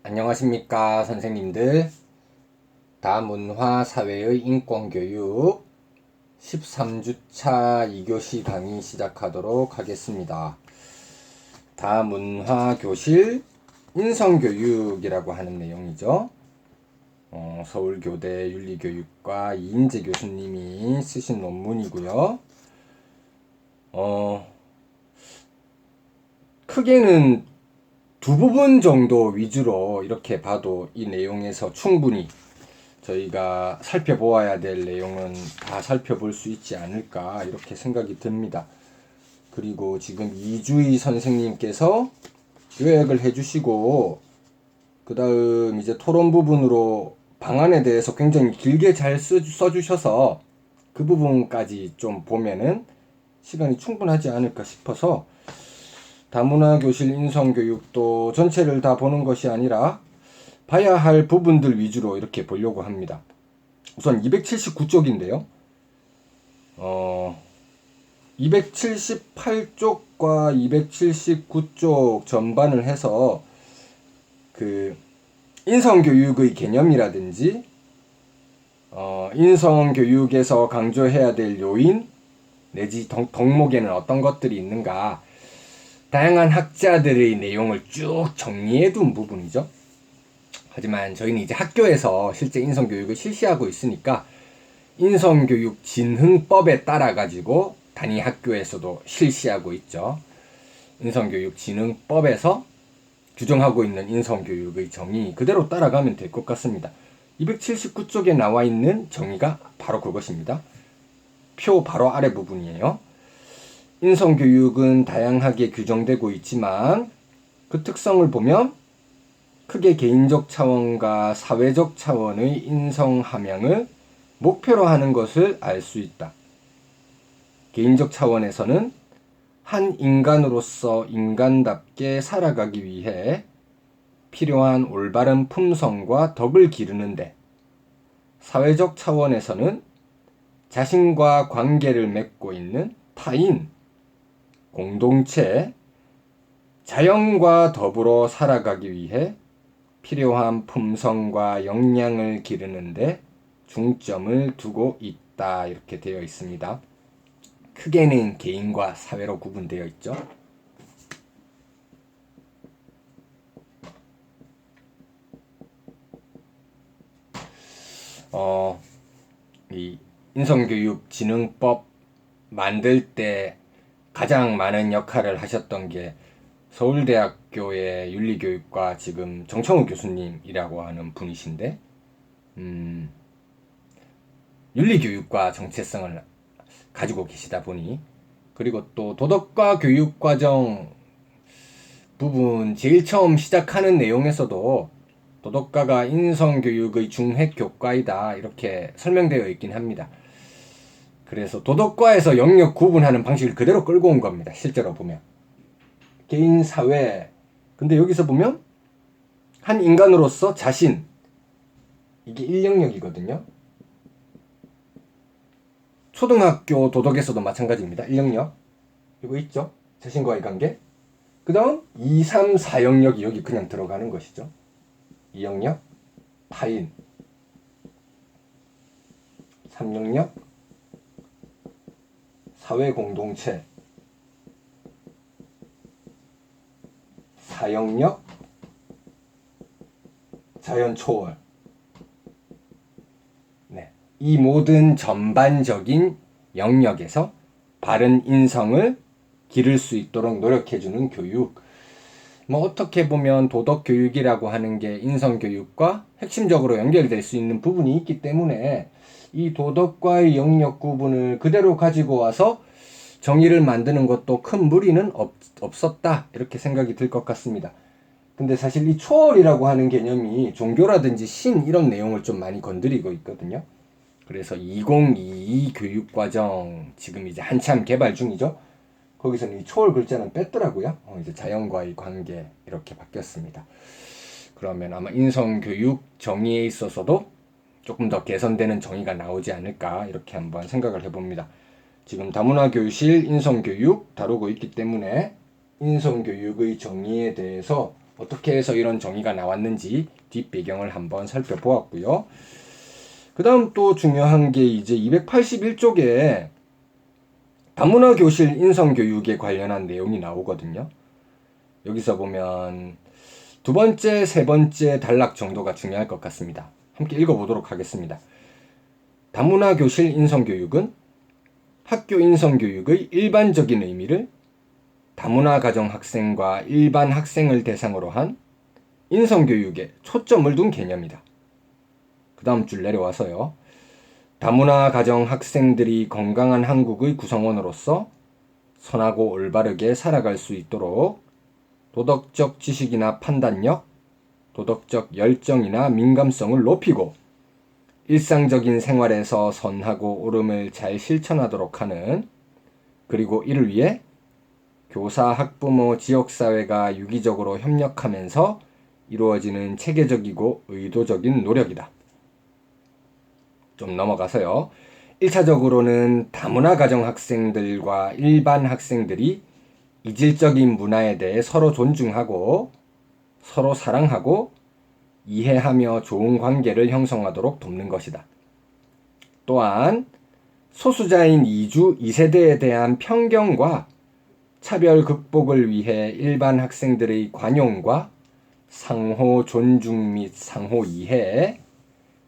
안녕하십니까 선생님들. 다문화 사회의 인권교육 13주차 2교시 강의 시작하도록 하겠습니다. 다문화 교실 인성교육이라고 하는 내용이죠. 서울교대 윤리교육과 이인재 교수님이 쓰신 논문이고요. 크게는 두 부분 정도 위주로 이렇게 봐도 이 내용에서 충분히 저희가 살펴보아야 될 내용은 다 살펴볼 수 있지 않을까 이렇게 생각이 듭니다. 그리고 지금 이주희 선생님께서 요약을 해주시고 그 다음 이제 토론 부분으로 방안에 대해서 굉장히 길게 잘 써주셔서 그 부분까지 좀 보면은 시간이 충분하지 않을까 싶어서 다문화 교실 인성교육도 전체를 다 보는 것이 아니라 봐야 할 부분들 위주로 이렇게 보려고 합니다. 우선 279쪽인데요. 278쪽과 279쪽 전반을 해서 그 인성교육의 개념이라든지 인성교육에서 강조해야 될 요인 내지 덕목에는 어떤 것들이 있는가 다양한 학자들의 내용을 쭉 정리해 둔 부분이죠. 하지만 저희는 이제 학교에서 실제 인성교육을 실시하고 있으니까 인성교육 진흥법에 따라 가지고 단위 학교에서도 실시하고 있죠. 인성교육 진흥법에서 규정하고 있는 인성교육의 정의 그대로 따라가면 될 것 같습니다. 279쪽에 나와 있는 정의가 바로 그것입니다. 표 바로 아래 부분이에요. 인성교육은 다양하게 규정되고 있지만 그 특성을 보면 크게 개인적 차원과 사회적 차원의 인성 함양을 목표로 하는 것을 알 수 있다. 개인적 차원에서는 한 인간으로서 인간답게 살아가기 위해 필요한 올바른 품성과 덕을 기르는데, 사회적 차원에서는 자신과 관계를 맺고 있는 타인, 공동체, 자연과 더불어 살아가기 위해 필요한 품성과 역량을 기르는데 중점을 두고 있다. 이렇게 되어 있습니다. 크게는 개인과 사회로 구분되어 있죠. 이 인성교육진흥법 만들 때 가장 많은 역할을 하셨던 게 서울대학교의 윤리교육과 지금 정청우 교수님이라고 하는 분이신데, 윤리교육과 정체성을 가지고 계시다 보니, 그리고 또 도덕과 교육과정 부분 제일 처음 시작하는 내용에서도 도덕과가 인성교육의 중핵교과이다 이렇게 설명되어 있긴 합니다. 그래서 도덕과에서 영역 구분하는 방식을 그대로 끌고 온 겁니다. 실제로 보면 개인, 사회, 근데 여기서 보면 한 인간으로서 자신, 이게 1영역이거든요. 초등학교 도덕에서도 마찬가지입니다. 1영역 이거 있죠. 자신과의 관계. 그 다음 2, 3, 4영역이 여기 그냥 들어가는 것이죠. 2영역 타인, 3영역 사회 공동체, 4영역 자연 초월. 네, 이 모든 전반적인 영역에서 바른 인성을 기를 수 있도록 노력해주는 교육. 어떻게 보면 도덕교육이라고 하는 게 인성교육과 핵심적으로 연결될 수 있는 부분이 있기 때문에 이 도덕과의 영역 구분을 그대로 가지고 와서 정의를 만드는 것도 큰 무리는 없었다 이렇게 생각이 들 것 같습니다. 근데 사실 이 초월이라고 하는 개념이 종교라든지 신 이런 내용을 좀 많이 건드리고 있거든요. 그래서 2022 교육과정 지금 이제 한참 개발 중이죠. 거기서는 이 초월 글자는 뺐더라고요. 이제 자연과의 관계 이렇게 바뀌었습니다. 그러면 아마 인성교육 정의에 있어서도 조금 더 개선되는 정의가 나오지 않을까 이렇게 한번 생각을 해봅니다. 지금 다문화 교실 인성교육 다루고 있기 때문에 인성교육의 정의에 대해서 어떻게 해서 이런 정의가 나왔는지 뒷배경을 한번 살펴보았고요. 그 다음 또 중요한 게 이제 281쪽에 다문화 교실 인성교육에 관련한 내용이 나오거든요. 여기서 보면 두 번째, 세 번째 단락 정도가 중요할 것 같습니다. 함께 읽어보도록 하겠습니다. 다문화 교실 인성교육은 학교 인성교육의 일반적인 의미를 다문화 가정 학생과 일반 학생을 대상으로 한 인성교육에 초점을 둔 개념이다. 그 다음 줄 내려와서요. 다문화 가정 학생들이 건강한 한국의 구성원으로서 선하고 올바르게 살아갈 수 있도록 도덕적 지식이나 판단력, 도덕적 열정이나 민감성을 높이고 일상적인 생활에서 선하고 옳음을 잘 실천하도록 하는, 그리고 이를 위해 교사, 학부모, 지역사회가 유기적으로 협력하면서 이루어지는 체계적이고 의도적인 노력이다. 좀 넘어가서요. 1차적으로는 다문화 가정 학생들과 일반 학생들이 이질적인 문화에 대해 서로 존중하고 서로 사랑하고 이해하며 좋은 관계를 형성하도록 돕는 것이다. 또한 소수자인 이주 2세대에 대한 편견과 차별 극복을 위해 일반 학생들의 관용과 상호 존중 및 상호 이해,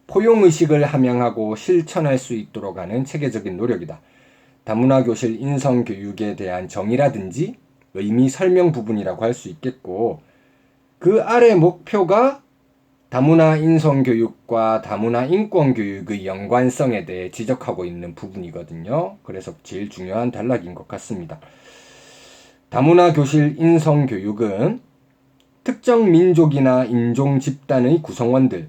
포용의식을 함양하고 실천할 수 있도록 하는 체계적인 노력이다. 다문화 교실 인성교육에 대한 정의라든지 의미 설명 부분이라고 할 수 있겠고, 그 아래 목표가 다문화 인성교육과 다문화 인권교육의 연관성에 대해 지적하고 있는 부분이거든요. 그래서 제일 중요한 단락인 것 같습니다. 다문화 교실 인성교육은 특정 민족이나 인종 집단의 구성원들,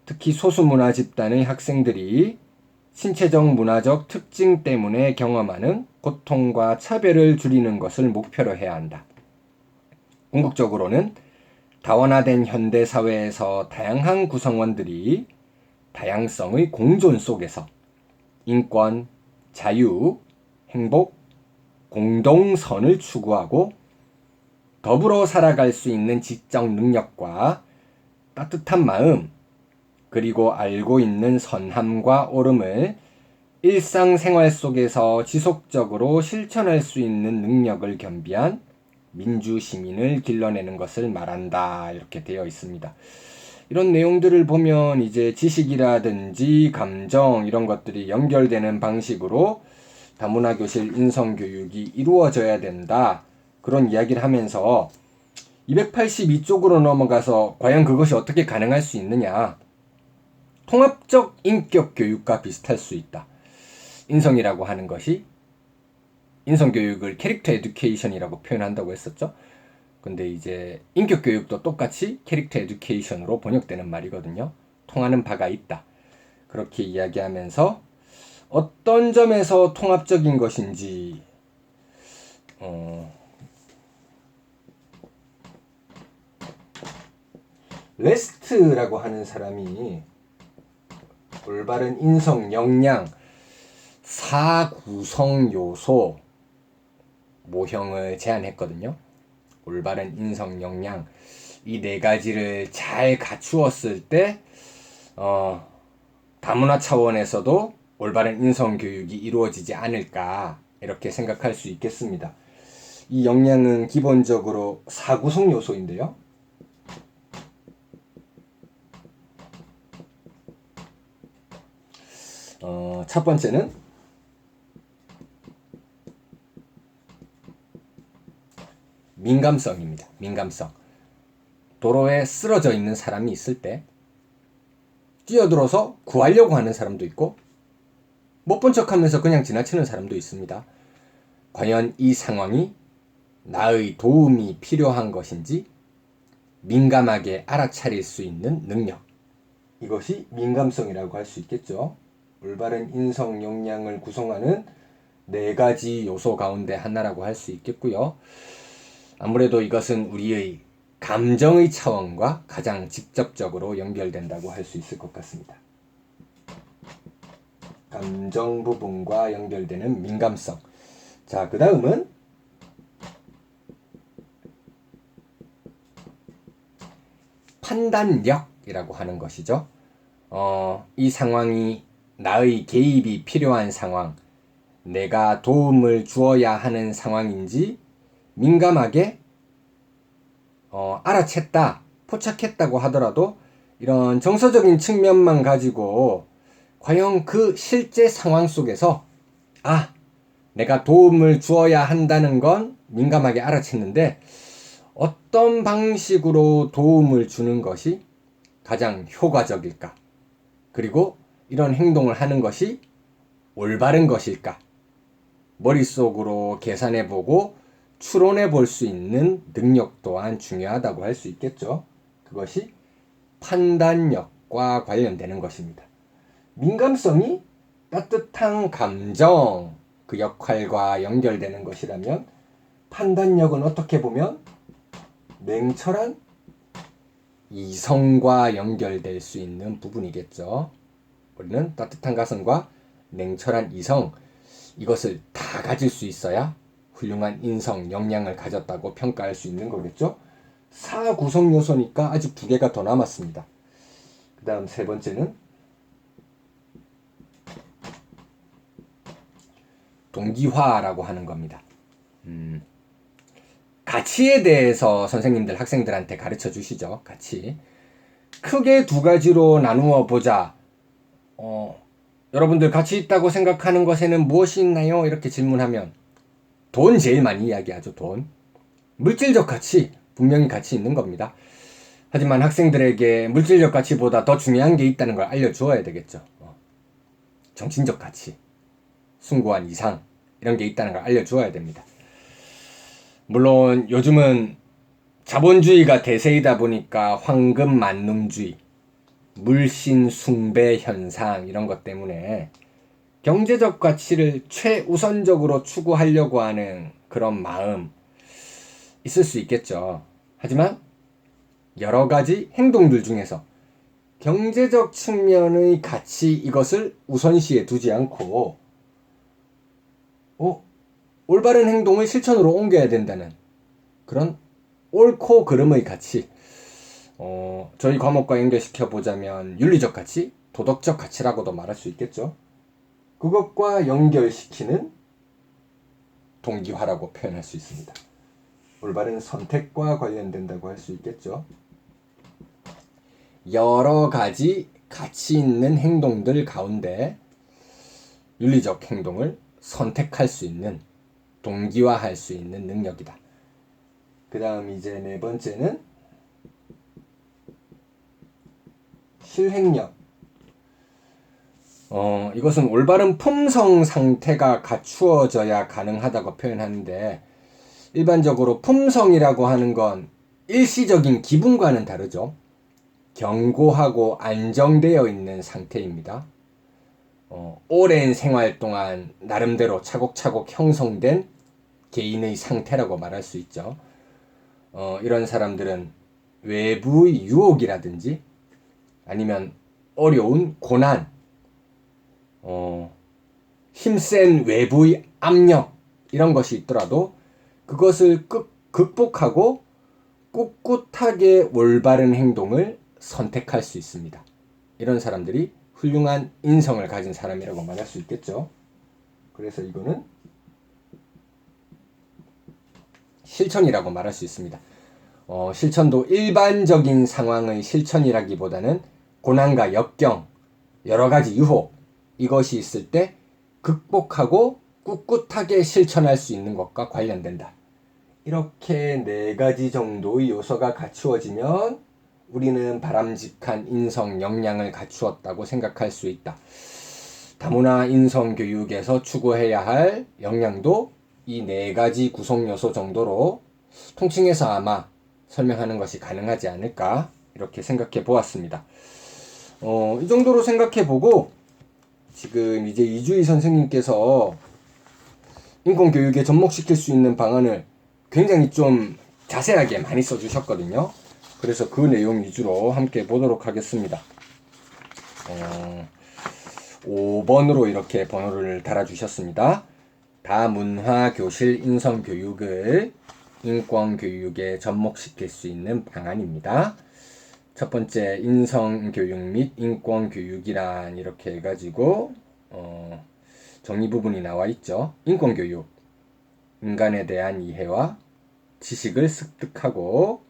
특히 소수문화 집단의 학생들이 신체적 문화적 특징 때문에 경험하는 고통과 차별을 줄이는 것을 목표로 해야 한다. 궁극적으로는 다원화된 현대사회에서 다양한 구성원들이 다양성의 공존 속에서 인권, 자유, 행복, 공동선을 추구하고 더불어 살아갈 수 있는 지적 능력과 따뜻한 마음, 그리고 알고 있는 선함과 옳음을 일상생활 속에서 지속적으로 실천할 수 있는 능력을 겸비한 민주시민을 길러내는 것을 말한다. 이렇게 되어 있습니다. 이런 내용들을 보면 이제 지식이라든지 감정 이런 것들이 연결되는 방식으로 다문화 교실 인성교육이 이루어져야 된다. 그런 이야기를 하면서 282쪽으로 넘어가서 과연 그것이 어떻게 가능할 수 있느냐. 통합적 인격 교육과 비슷할 수 있다. 인성이라고 하는 것이 인성교육을 캐릭터 에듀케이션이라고 표현한다고 했었죠. 근데 이제 인격교육도 똑같이 캐릭터 에듀케이션으로 번역되는 말이거든요. 통하는 바가 있다. 그렇게 이야기하면서 어떤 점에서 통합적인 것인지 레스트라고 하는 사람이 올바른 인성 역량 4구성 요소 모형을 제안했거든요. 올바른 인성 역량 이 네 가지를 잘 갖추었을 때 다문화 차원에서도 올바른 인성 교육이 이루어지지 않을까 이렇게 생각할 수 있겠습니다. 이 역량은 기본적으로 4구성 요소인데요. 첫 번째는 민감성입니다. 민감성. 도로에 쓰러져 있는 사람이 있을 때 뛰어들어서 구하려고 하는 사람도 있고 못 본 척하면서 그냥 지나치는 사람도 있습니다. 과연 이 상황이 나의 도움이 필요한 것인지 민감하게 알아차릴 수 있는 능력. 이것이 민감성이라고 할 수 있겠죠. 올바른 인성 역량을 구성하는 네 가지 요소 가운데 하나라고 할 수 있겠고요. 아무래도 이것은 우리의 감정의 차원과 가장 직접적으로 연결된다고 할 수 있을 것 같습니다. 감정 부분과 연결되는 민감성. 자, 그 다음은 판단력이라고 하는 것이죠. 이 상황이 나의 개입이 필요한 상황, 내가 도움을 주어야 하는 상황인지 민감하게 알아챘다, 포착했다고 하더라도 이런 정서적인 측면만 가지고 과연 그 실제 상황 속에서 내가 도움을 주어야 한다는 건 민감하게 알아챘는데 어떤 방식으로 도움을 주는 것이 가장 효과적일까? 그리고 이런 행동을 하는 것이 올바른 것일까? 머릿속으로 계산해보고 추론해볼 수 있는 능력 또한 중요하다고 할 수 있겠죠. 그것이 판단력과 관련되는 것입니다. 민감성이 따뜻한 감정, 그 역할과 연결되는 것이라면 판단력은 어떻게 보면 냉철한 이성과 연결될 수 있는 부분이겠죠. 우리는 따뜻한 가슴과 냉철한 이성, 이것을 다 가질 수 있어야 훌륭한 인성, 역량을 가졌다고 평가할 수 있는 거겠죠. 4구성 요소니까 아직 2개가 더 남았습니다. 그 다음 3번째는 동기화라고 하는 겁니다. 가치에 대해서 선생님들 학생들한테 가르쳐 주시죠. 가치. 크게 2가지로 나누어 보자. 여러분들 가치 있다고 생각하는 것에는 무엇이 있나요? 이렇게 질문하면 돈 제일 많이 이야기하죠. 돈. 물질적 가치, 분명히 가치 있는 겁니다. 하지만 학생들에게 물질적 가치보다 더 중요한 게 있다는 걸 알려주어야 되겠죠. 정신적 가치, 숭고한 이상, 이런 게 있다는 걸 알려주어야 됩니다. 물론 요즘은 자본주의가 대세이다 보니까 황금 만능주의, 물신 숭배 현상 이런 것 때문에 경제적 가치를 최우선적으로 추구하려고 하는 그런 마음 있을 수 있겠죠. 하지만 여러 가지 행동들 중에서 경제적 측면의 가치, 이것을 우선시에 두지 않고 올바른 행동을 실천으로 옮겨야 된다는 그런 옳고 그름의 가치, 저희 과목과 연결시켜 보자면 윤리적 가치, 도덕적 가치라고도 말할 수 있겠죠. 그것과 연결시키는 동기화라고 표현할 수 있습니다. 올바른 선택과 관련된다고 할 수 있겠죠. 여러 가지 가치 있는 행동들 가운데 윤리적 행동을 선택할 수 있는, 동기화할 수 있는 능력이다. 그 다음 이제 4번째는 실행력. 이것은 올바른 품성 상태가 갖추어져야 가능하다고 표현하는데, 일반적으로 품성이라고 하는 건 일시적인 기분과는 다르죠. 견고하고 안정되어 있는 상태입니다. 오랜 생활 동안 나름대로 차곡차곡 형성된 개인의 상태라고 말할 수 있죠. 이런 사람들은 외부의 유혹이라든지 아니면 어려운 고난, 힘센 외부의 압력, 이런 것이 있더라도 그것을 극복하고 꿋꿋하게 올바른 행동을 선택할 수 있습니다. 이런 사람들이 훌륭한 인성을 가진 사람이라고 말할 수 있겠죠. 그래서 이거는 실천이라고 말할 수 있습니다. 실천도 일반적인 상황의 실천이라기보다는 고난과 역경, 여러 가지 유혹, 이것이 있을 때 극복하고 꿋꿋하게 실천할 수 있는 것과 관련된다. 이렇게 4가지 정도의 요소가 갖추어지면 우리는 바람직한 인성 역량을 갖추었다고 생각할 수 있다. 다문화 인성 교육에서 추구해야 할 역량도 이 4가지 구성 요소 정도로 통칭해서 아마 설명하는 것이 가능하지 않을까, 이렇게 생각해 보았습니다. 이 정도로 생각해 보고 지금 이제 이주희 선생님께서 인권교육에 접목시킬 수 있는 방안을 굉장히 좀 자세하게 많이 써주셨거든요. 그래서 그 내용 위주로 함께 보도록 하겠습니다. 5번으로 이렇게 번호를 달아주셨습니다. 다문화 교실 인성교육을 인권교육에 접목시킬 수 있는 방안입니다. 첫 번째 인성교육 및 인권교육이란 이렇게 해가지고 정의 부분이 나와 있죠. 인권교육, 인간에 대한 이해와 지식을 습득하고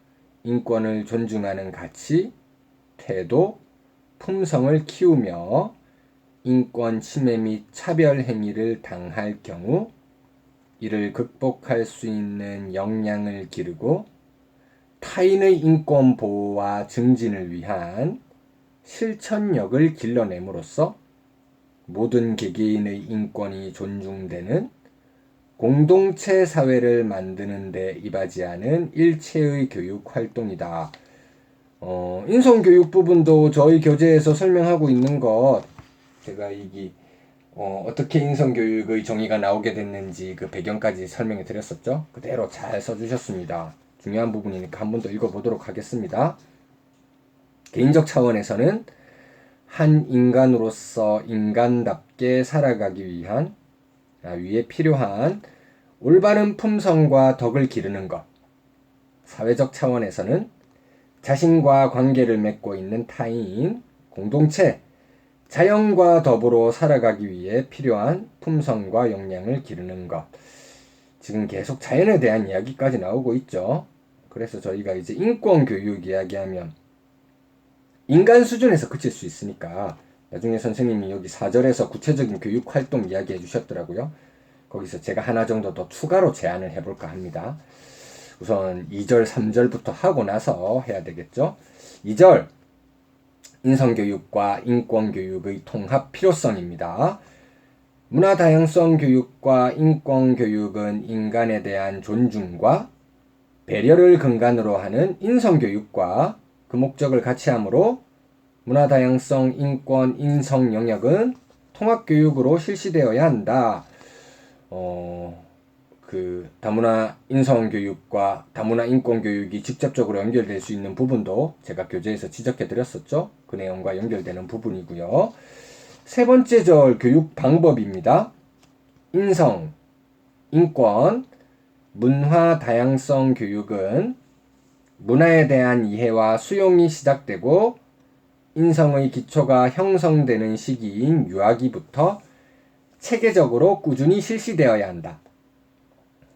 인권을 존중하는 가치, 태도, 품성을 키우며 인권 침해 및 차별 행위를 당할 경우 이를 극복할 수 있는 역량을 기르고 타인의 인권 보호와 증진을 위한 실천력을 길러냄으로써 모든 개개인의 인권이 존중되는 공동체 사회를 만드는 데 이바지하는 일체의 교육 활동이다. 인성교육 부분도 저희 교재에서 설명하고 있는 것, 제가 어떻게 인성교육의 정의가 나오게 됐는지 그 배경까지 설명해 드렸었죠. 그대로 잘 써주셨습니다. 중요한 부분이니까 한 번 더 읽어보도록 하겠습니다. 개인적 차원에서는 한 인간으로서 인간답게 살아가기 위해 필요한 올바른 품성과 덕을 기르는 것. 사회적 차원에서는 자신과 관계를 맺고 있는 타인, 공동체, 자연과 더불어 살아가기 위해 필요한 품성과 역량을 기르는 것. 지금 계속 자연에 대한 이야기까지 나오고 있죠. 그래서 저희가 이제 인권교육 이야기하면 인간 수준에서 그칠 수 있으니까 나중에 선생님이 여기 4절에서 구체적인 교육활동 이야기해 주셨더라고요. 거기서 제가 하나 정도 더 추가로 제안을 해볼까 합니다. 우선 2절, 3절부터 하고 나서 해야 되겠죠. 2절, 인성교육과 인권교육의 통합 필요성입니다. 문화다양성 교육과 인권교육은 인간에 대한 존중과 배려를 근간으로 하는 인성교육과 그 목적을 같이 하므로 문화다양성, 인권, 인성 영역은 통합교육으로 실시되어야 한다. 다문화 인성교육과 다문화 인권교육이 직접적으로 연결될 수 있는 부분도 제가 교재에서 지적해 드렸었죠. 그 내용과 연결되는 부분이고요. 세 번째 절 교육 방법입니다. 인성, 인권, 문화 다양성 교육은 문화에 대한 이해와 수용이 시작되고 인성의 기초가 형성되는 시기인 유아기부터 체계적으로 꾸준히 실시되어야 한다.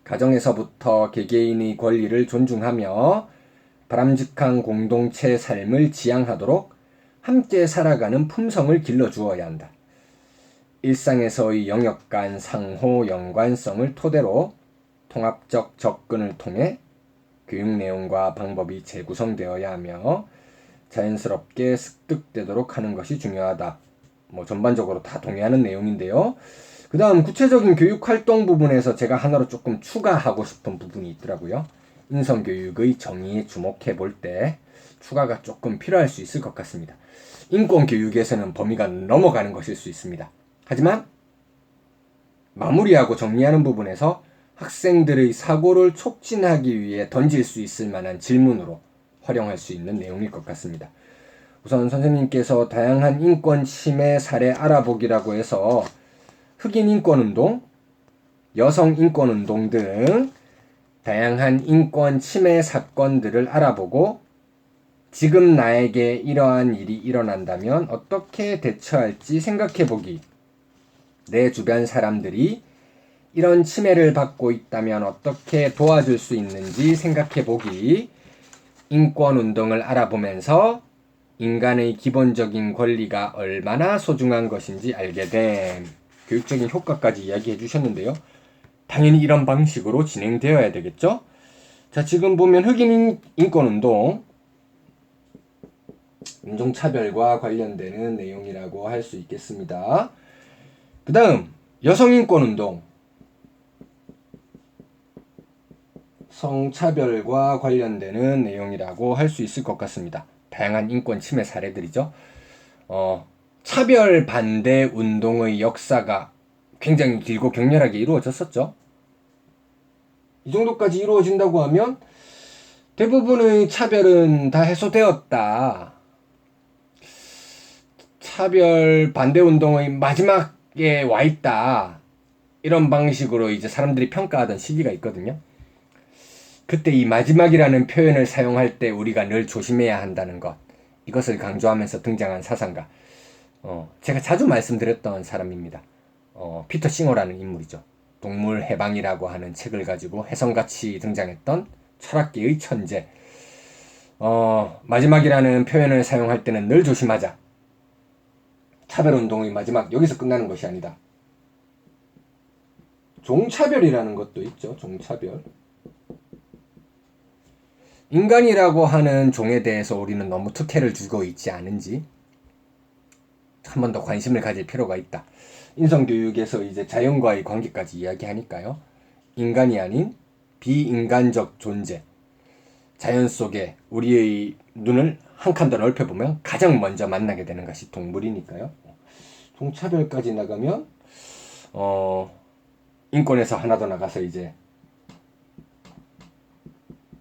가정에서부터 개개인의 권리를 존중하며 바람직한 공동체 삶을 지향하도록 함께 살아가는 품성을 길러주어야 한다. 일상에서의 영역 간 상호 연관성을 토대로 통합적 접근을 통해 교육 내용과 방법이 재구성되어야 하며 자연스럽게 습득되도록 하는 것이 중요하다. 전반적으로 다 동의하는 내용인데요. 그 다음 구체적인 교육활동 부분에서 제가 하나로 조금 추가하고 싶은 부분이 있더라고요. 인성교육의 정의에 주목해 볼 때 추가가 조금 필요할 수 있을 것 같습니다. 인권교육에서는 범위가 넘어가는 것일 수 있습니다. 하지만 마무리하고 정리하는 부분에서 학생들의 사고를 촉진하기 위해 던질 수 있을 만한 질문으로 활용할 수 있는 내용일 것 같습니다. 우선 선생님께서 다양한 인권 침해 사례 알아보기라고 해서 흑인 인권운동, 여성 인권운동 등 다양한 인권 침해 사건들을 알아보고 지금 나에게 이러한 일이 일어난다면 어떻게 대처할지 생각해보기, 내 주변 사람들이 이런 침해를 받고 있다면 어떻게 도와줄 수 있는지 생각해보기, 인권운동을 알아보면서 인간의 기본적인 권리가 얼마나 소중한 것인지 알게 됨. 교육적인 효과까지 이야기해 주셨는데요. 당연히 이런 방식으로 진행되어야 되겠죠? 자, 지금 보면 흑인 인권운동, 인종차별과 관련되는 내용이라고 할 수 있겠습니다. 그 다음 여성인권운동, 성차별과 관련되는 내용이라고 할 수 있을 것 같습니다. 다양한 인권 침해 사례들이죠. 차별 반대 운동의 역사가 굉장히 길고 격렬하게 이루어졌었죠. 이 정도까지 이루어진다고 하면 대부분의 차별은 다 해소되었다. 차별 반대 운동의 마지막에 와 있다. 이런 방식으로 이제 사람들이 평가하던 시기가 있거든요. 그때 이 마지막이라는 표현을 사용할 때 우리가 늘 조심해야 한다는 것. 이것을 강조하면서 등장한 사상가. 제가 자주 말씀드렸던 사람입니다. 피터 싱어라는 인물이죠. 동물 해방이라고 하는 책을 가지고 혜성같이 등장했던 철학계의 천재. 마지막이라는 표현을 사용할 때는 늘 조심하자. 차별운동의 마지막, 여기서 끝나는 것이 아니다. 종차별이라는 것도 있죠. 종차별. 인간이라고 하는 종에 대해서 우리는 너무 특혜를 주고 있지 않은지 한 번 더 관심을 가질 필요가 있다. 인성교육에서 이제 자연과의 관계까지 이야기하니까요. 인간이 아닌 비인간적 존재. 자연 속에 우리의 눈을 한 칸 더 넓혀보면 가장 먼저 만나게 되는 것이 동물이니까요. 종차별까지 나가면 인권에서 하나 더 나가서 이제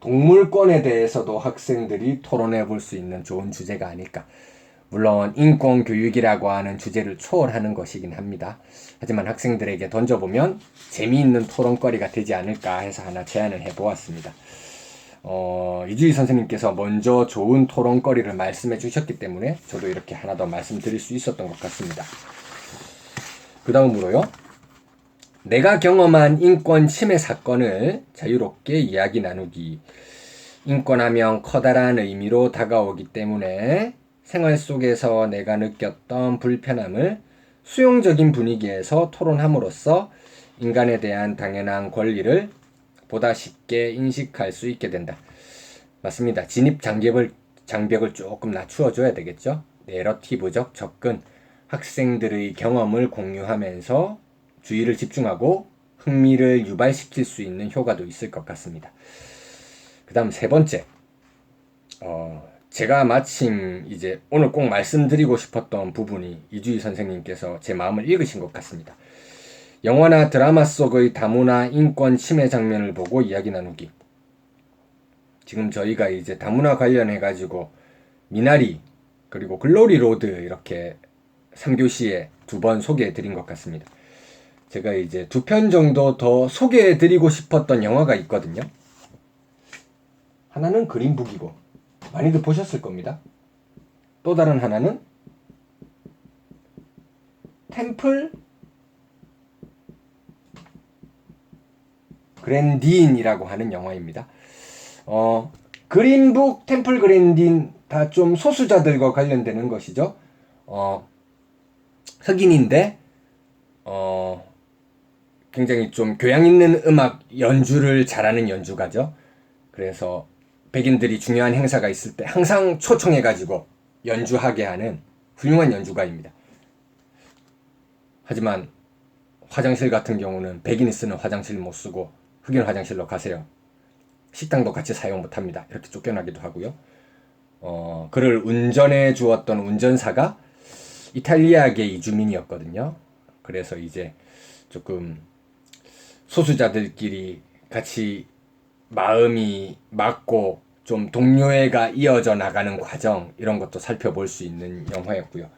동물권에 대해서도 학생들이 토론해 볼 수 있는 좋은 주제가 아닐까. 물론 인권 교육이라고 하는 주제를 초월하는 것이긴 합니다. 하지만 학생들에게 던져보면 재미있는 토론거리가 되지 않을까 해서 하나 제안을 해보았습니다. 이주희 선생님께서 먼저 좋은 토론거리를 말씀해 주셨기 때문에 저도 이렇게 하나 더 말씀드릴 수 있었던 것 같습니다. 그 다음으로요. 내가 경험한 인권 침해 사건을 자유롭게 이야기 나누기. 인권하면 커다란 의미로 다가오기 때문에 생활 속에서 내가 느꼈던 불편함을 수용적인 분위기에서 토론함으로써 인간에 대한 당연한 권리를 보다 쉽게 인식할 수 있게 된다. 맞습니다. 진입 장벽을 조금 낮추어줘야 되겠죠. 내러티브적 접근, 학생들의 경험을 공유하면서 주의를 집중하고 흥미를 유발시킬 수 있는 효과도 있을 것 같습니다. 그 다음 세 번째, 제가 마침 이제 오늘 꼭 말씀드리고 싶었던 부분이 이주희 선생님께서 제 마음을 읽으신 것 같습니다. 영화나 드라마 속의 다문화 인권 침해 장면을 보고 이야기 나누기. 지금 저희가 이제 다문화 관련해가지고 미나리 그리고 글로리 로드 이렇게 3교시에 2번 소개해드린 것 같습니다. 제가 이제 2편 정도 더 소개해드리고 싶었던 영화가 있거든요. 하나는 그린북이고 많이들 보셨을 겁니다. 또 다른 하나는 템플 그랜딘이라고 하는 영화입니다. 그린북, 템플 그랜딘 다 좀 소수자들과 관련되는 것이죠. 흑인인데 굉장히 좀 교양 있는 음악 연주를 잘하는 연주가죠. 그래서 백인들이 중요한 행사가 있을 때 항상 초청해가지고 연주하게 하는 훌륭한 연주가입니다. 하지만 화장실 같은 경우는 백인이 쓰는 화장실 못 쓰고 흑인 화장실로 가세요. 식당도 같이 사용 못합니다. 이렇게 쫓겨나기도 하고요. 그를 운전해 주었던 운전사가 이탈리아계 이주민이었거든요. 그래서 이제 조금 소수자들끼리 같이 마음이 맞고 좀 동료애가 이어져 나가는 과정 이런 것도 살펴볼 수 있는 영화였고요.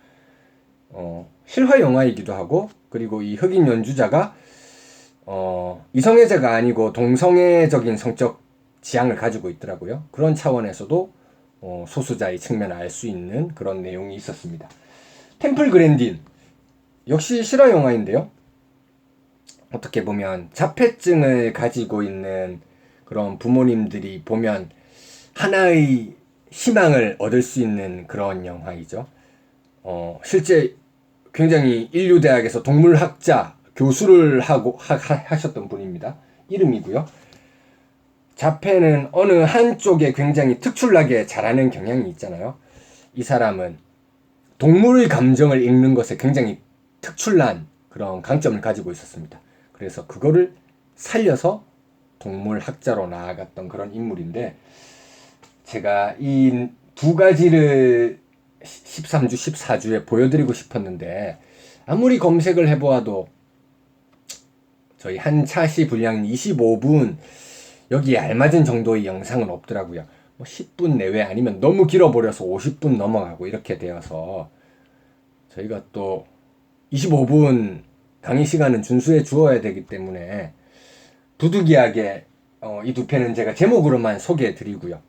실화 영화이기도 하고 그리고 이 흑인 연주자가 이성애자가 아니고 동성애적인 성적 지향을 가지고 있더라고요. 그런 차원에서도 소수자의 측면을 알 수 있는 그런 내용이 있었습니다. 템플 그랜딘 역시 실화 영화인데요. 어떻게 보면 자폐증을 가지고 있는 그런 부모님들이 보면 하나의 희망을 얻을 수 있는 그런 영화이죠. 실제 굉장히 인류대학에서 동물학자 교수를 하셨던 분입니다. 이름이고요. 자폐는 어느 한쪽에 굉장히 특출나게 잘하는 경향이 있잖아요. 이 사람은 동물의 감정을 읽는 것에 굉장히 특출난 그런 강점을 가지고 있었습니다. 그래서 그거를 살려서 동물학자로 나아갔던 그런 인물인데 제가 이 두 가지를 13주, 14주에 보여드리고 싶었는데 아무리 검색을 해보아도 저희 한 차시 분량 25분 여기에 알맞은 정도의 영상은 없더라고요. 10분 내외 아니면 너무 길어버려서 50분 넘어가고 이렇게 되어서 저희가 또 25분 강의 시간은 준수해 주어야 되기 때문에 부득이하게 이 두 편은 제가 제목으로만 소개해 드리고요.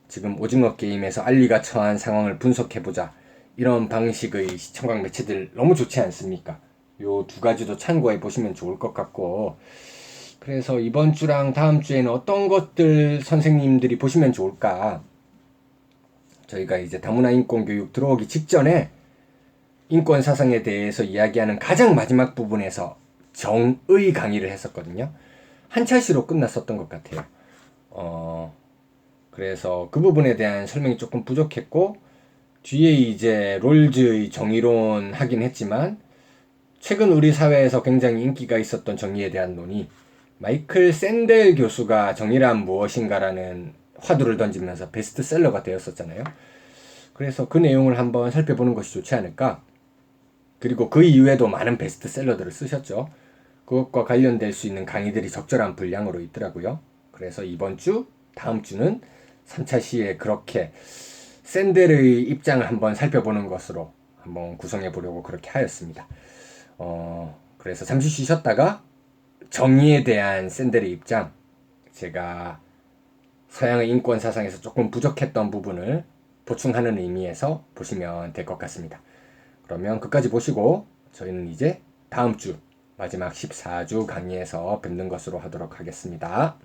지금 오징어 게임에서 알리가 처한 상황을 분석해보자. 이런 방식의 시청각 매체들 너무 좋지 않습니까? 요 두 가지도 참고해 보시면 좋을 것 같고, 그래서 이번 주랑 다음 주에는 어떤 것들 선생님들이 보시면 좋을까? 저희가 이제 다문화 인권 교육 들어오기 직전에 인권 사상에 대해서 이야기하는 가장 마지막 부분에서 정의 강의를 했었거든요. 한 차시로 끝났었던 것 같아요. 그래서 그 부분에 대한 설명이 조금 부족했고, 뒤에 이제 롤즈의 정의론 하긴 했지만, 최근 우리 사회에서 굉장히 인기가 있었던 정의에 대한 논의, 마이클 샌델 교수가 정의란 무엇인가라는 화두를 던지면서 베스트셀러가 되었었잖아요. 그래서 그 내용을 한번 살펴보는 것이 좋지 않을까. 그리고 그 이후에도 많은 베스트셀러들을 쓰셨죠. 그것과 관련될 수 있는 강의들이 적절한 분량으로 있더라고요. 그래서 이번 주, 다음 주는 3차 시에 그렇게 샌델의 입장을 한번 살펴보는 것으로 한번 구성해 보려고 그렇게 하였습니다. 그래서 잠시 쉬셨다가 정의에 대한 샌델의 입장, 제가 서양의 인권 사상에서 조금 부족했던 부분을 보충하는 의미에서 보시면 될 것 같습니다. 그러면 끝까지 보시고 저희는 이제 다음 주 마지막 14주 강의에서 뵙는 것으로 하도록 하겠습니다.